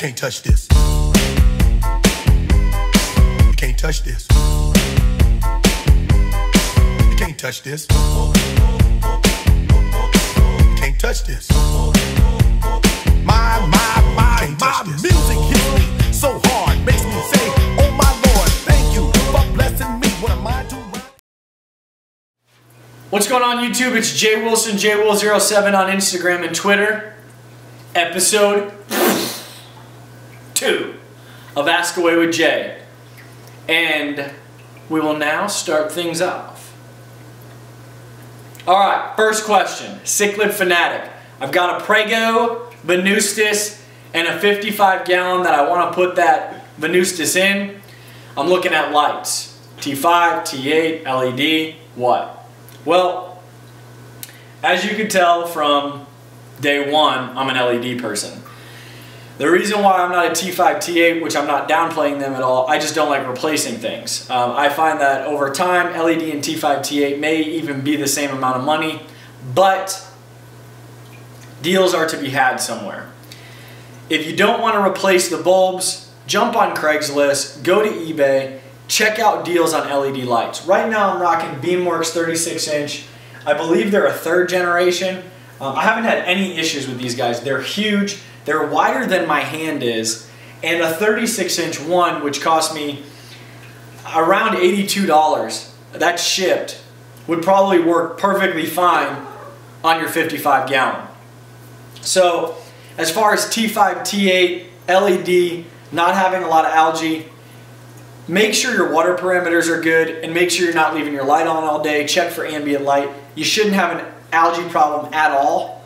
can't touch this. You can't touch this. You can't touch this. You can't touch this. My music hits me so hard, makes me say, oh my Lord, thank you for blessing me. What am I doing? What's going on YouTube? It's Jay Wilson, JWill07 on Instagram and Twitter. Episode 2 of Ask Away with Jay. And we will now start things off. Alright, first question. Cichlid Fanatic. I've got a Prego, Venustus, and a 55-gallon that I want to put that Venustus in. I'm looking at lights. T5, T8, LED, what? Well, as you can tell from day one, I'm an LED person. The reason why I'm not a T5, T8, which I'm not downplaying them at all, I just don't like replacing things. I find that over time, LED and T5, T8 may even be the same amount of money, but deals are to be had somewhere. If you don't want to replace the bulbs, jump on Craigslist, go to eBay, check out deals on LED lights. Right now I'm rocking Beamworks 36-inch. I believe they're a 3rd generation. I haven't had any issues with these guys. They're huge. They're wider than my hand is. And a 36-inch one, which cost me around $82, that's shipped, would probably work perfectly fine on your 55-gallon. So as far as T5, T8, LED, not having a lot of algae, make sure your water parameters are good and make sure you're not leaving your light on all day. Check for ambient light. You shouldn't have an algae problem at all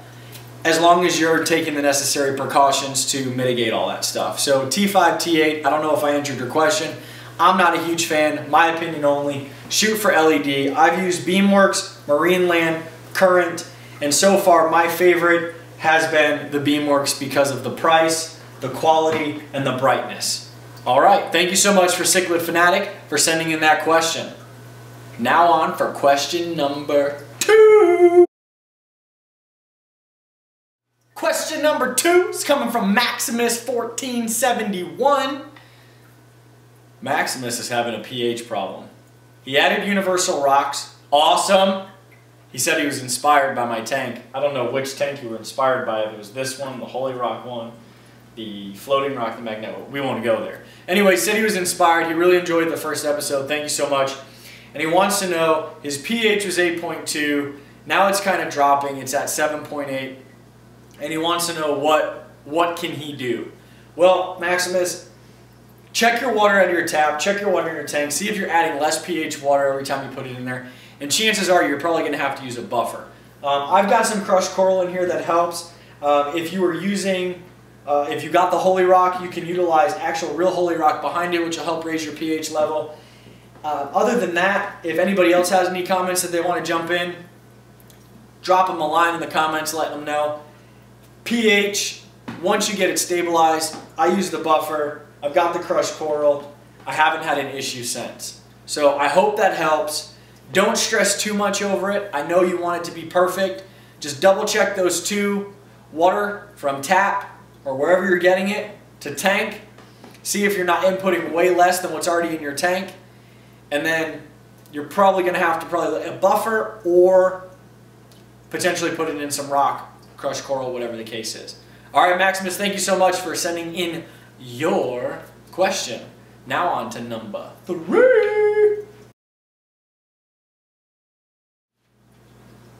as long as you're taking the necessary precautions to mitigate all that stuff. So T5, T8, I don't know if I answered your question. I'm not a huge fan, my opinion only. Shoot for LED. I've used Beamworks, Marineland, Current, and so far my favorite has been the Beamworks because of the price, the quality, and the brightness. Alright, thank you so much for Cichlid Fanatic for sending in that question. Now on for question number 2. Question number 2 is coming from Maximus1471. Maximus is having a pH problem. He added universal rocks. Awesome. He said he was inspired by my tank. I don't know which tank you were inspired by. If it was this one, the Holy Rock one, the Floating Rock, the Magnet. We won't go there. Anyway, he said he was inspired. He really enjoyed the first episode. Thank you so much. And he wants to know, his pH was 8.2. Now it's kind of dropping. It's at 7.8. And he wants to know what can he do. Well, Maximus, check your water out of your tap. Check your water in your tank. See if you're adding less pH water every time you put it in there. And chances are you're probably going to have to use a buffer. I've got some crushed coral in here that helps. If you were using... if you got the Holy Rock, you can utilize actual real Holy Rock behind it, which will help raise your pH level. Other than that, if anybody else has any comments that they want to jump in, drop them a line in the comments, let them know. pH, once you get it stabilized, I use the buffer. I've got the crushed coral. I haven't had an issue since. So I hope that helps. Don't stress too much over it. I know you want it to be perfect. Just double check those two, water from tap or wherever you're getting it, to tank. See if you're not inputting way less than what's already in your tank. And then you're probably going to have to a buffer or potentially put it in some rock, crushed coral, whatever the case is. Alright Maximus, thank you so much for sending in your question. Now on to number 3.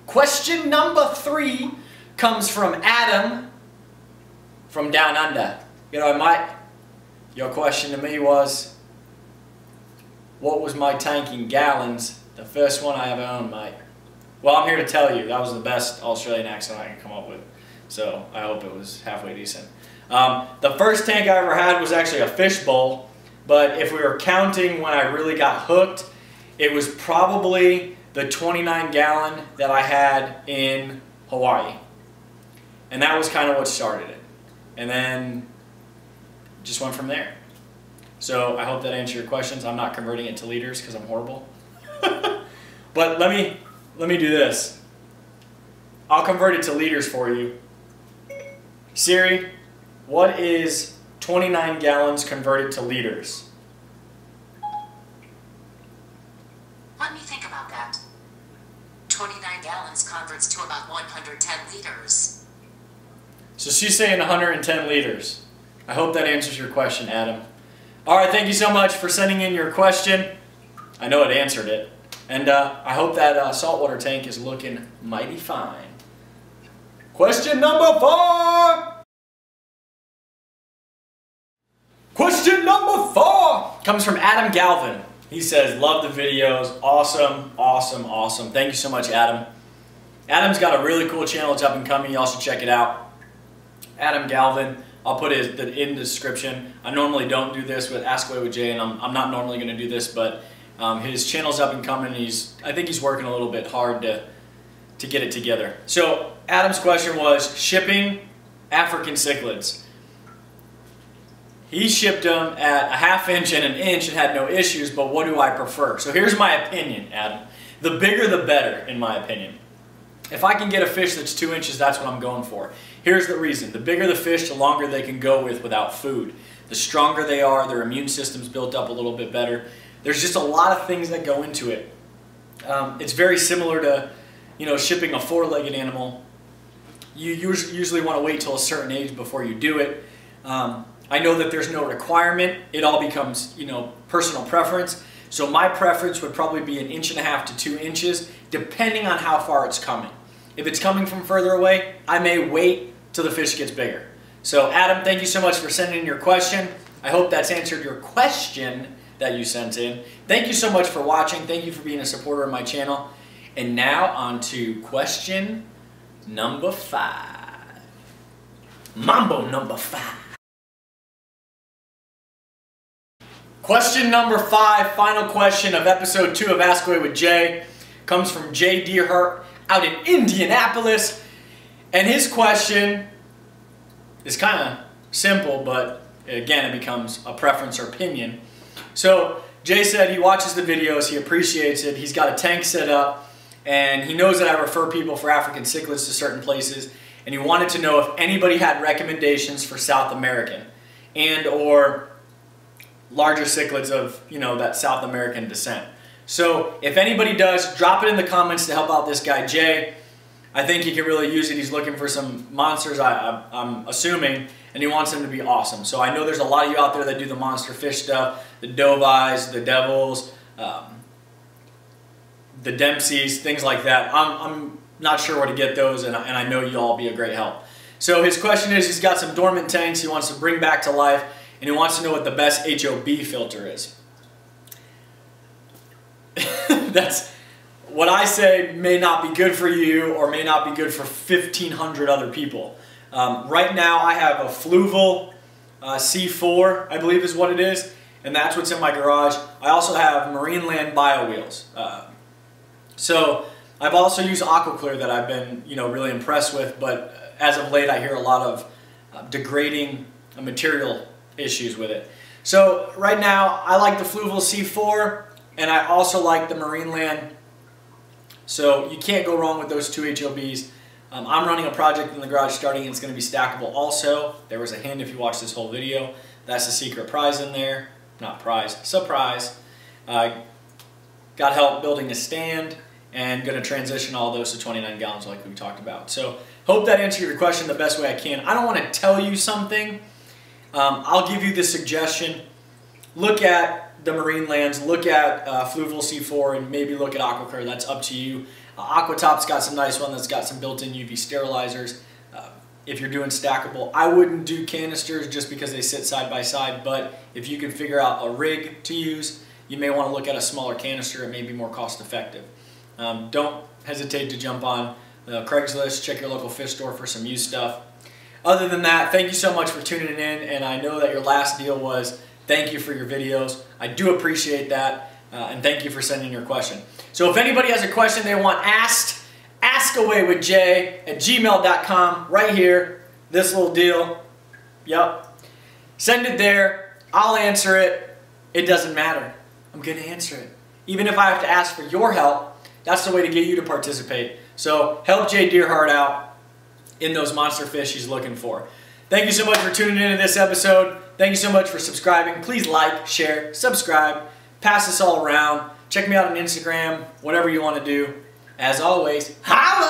Question number 3 comes from Adam from Down Under. You know, Mike, your question to me was, what was my tank in gallons? The first one I ever owned, mate. Well, I'm here to tell you, that was the best Australian accent I can come up with. So, I hope it was halfway decent. The first tank I ever had was actually a fishbowl, but if we were counting when I really got hooked, it was probably the 29-gallon that I had in Hawaii. And that was kind of what started it. And then just went from there. So I hope that answered your questions. I'm not converting it to liters because I'm horrible. But let me do this. I'll convert it to liters for you. Siri, what is 29 gallons converted to liters? Let me think about that. 29 gallons converts to about 110 liters. So she's saying 110 liters. I hope that answers your question, Adam. All right, thank you so much for sending in your question. I know it answered it. And I hope that saltwater tank is looking mighty fine. Question number 4. Question number 4 comes from Adam Galvin. He says, love the videos. Awesome, awesome, awesome. Thank you so much, Adam. Adam's got a really cool channel. It's up and coming. Y'all should check it out. Adam Galvin. I'll put it in the description. I normally don't do this with Askawaywithjay, and I'm not normally going to do this, but his channel's up and coming. I think he's working a little bit hard to get it together. So Adam's question was shipping African cichlids. He shipped them at a 1/2 inch and 1 inch and had no issues, but what do I prefer? So here's my opinion, Adam. The bigger the better, in my opinion. If I can get a fish that's 2 inches, that's what I'm going for. Here's the reason. The bigger the fish, the longer they can go without food. The stronger they are, their immune system's built up a little bit better. There's just a lot of things that go into it. It's very similar to, shipping a 4-legged animal. You usually want to wait till a certain age before you do it. I know that there's no requirement. It all becomes, personal preference. So my preference would probably be 1.5 inches to 2 inches, depending on how far it's coming. If it's coming from further away, I may wait till the fish gets bigger. So Adam, thank you so much for sending in your question. I hope that's answered your question that you sent in. Thank you so much for watching. Thank you for being a supporter of my channel. And now on to question number 5. Mambo number 5. Question number 5, final question of episode 2 of Ask Away with Jay, comes from Jay Deerhart out in Indianapolis. And his question is kind of simple, but again, it becomes a preference or opinion. So Jay said he watches the videos, he appreciates it, he's got a tank set up, and he knows that I refer people for African cichlids to certain places, and he wanted to know if anybody had recommendations for South American and or larger cichlids of, that South American descent. So if anybody does, drop it in the comments to help out this guy Jay. I think he can really use it. He's looking for some monsters, I'm assuming, and he wants them to be awesome. So I know there's a lot of you out there that do the monster fish stuff, the dove eyes, the devils, the Dempseys, things like that. I'm not sure where to get those, and I know you'll all be a great help. So his question is, he's got some dormant tanks he wants to bring back to life, and he wants to know what the best HOB filter is. That's what I say may not be good for you or may not be good for 1,500 other people. Right now I have a Fluval C4, I believe is what it is, and that's what's in my garage. I also have Marineland Bio Wheels. So I've also used AquaClear that I've been really impressed with, but as of late I hear a lot of degrading material issues with it. So right now I like the Fluval C4 and I also like the Marineland. So you can't go wrong with those 2 HOBs. I'm running a project in the garage starting, and it's going to be stackable also. There was a hint if you watched this whole video. That's the secret prize in there. Not prize, surprise. Got help building a stand and going to transition all those to 29 gallons like we talked about. So hope that answered your question the best way I can. I don't want to tell you something. I'll give you the suggestion. Look at the Marinelands, look at Fluval C4, and maybe look at AquaClear. That's up to you. AquaTop's got some nice one that's got some built-in UV sterilizers. If you're doing stackable, I wouldn't do canisters just because they sit side by side, but if you can figure out a rig to use, you may want to look at a smaller canister. It may be more cost effective. Don't hesitate to jump on Craigslist, check your local fish store for some used stuff. Other than that, thank you so much for tuning in, and I know that your last deal was thank you for your videos. I do appreciate that, and thank you for sending your question. So if anybody has a question they want asked, askawaywithjay@gmail.com, right here, this little deal. Yep. Send it there. I'll answer it. It doesn't matter. I'm going to answer it. Even if I have to ask for your help, that's the way to get you to participate. So help Jay Deerhart out in those monster fish he's looking for. Thank you so much for tuning into this episode. Thank you so much for subscribing. Please like, share, subscribe, pass this all around. Check me out on Instagram, whatever you want to do. As always, holla!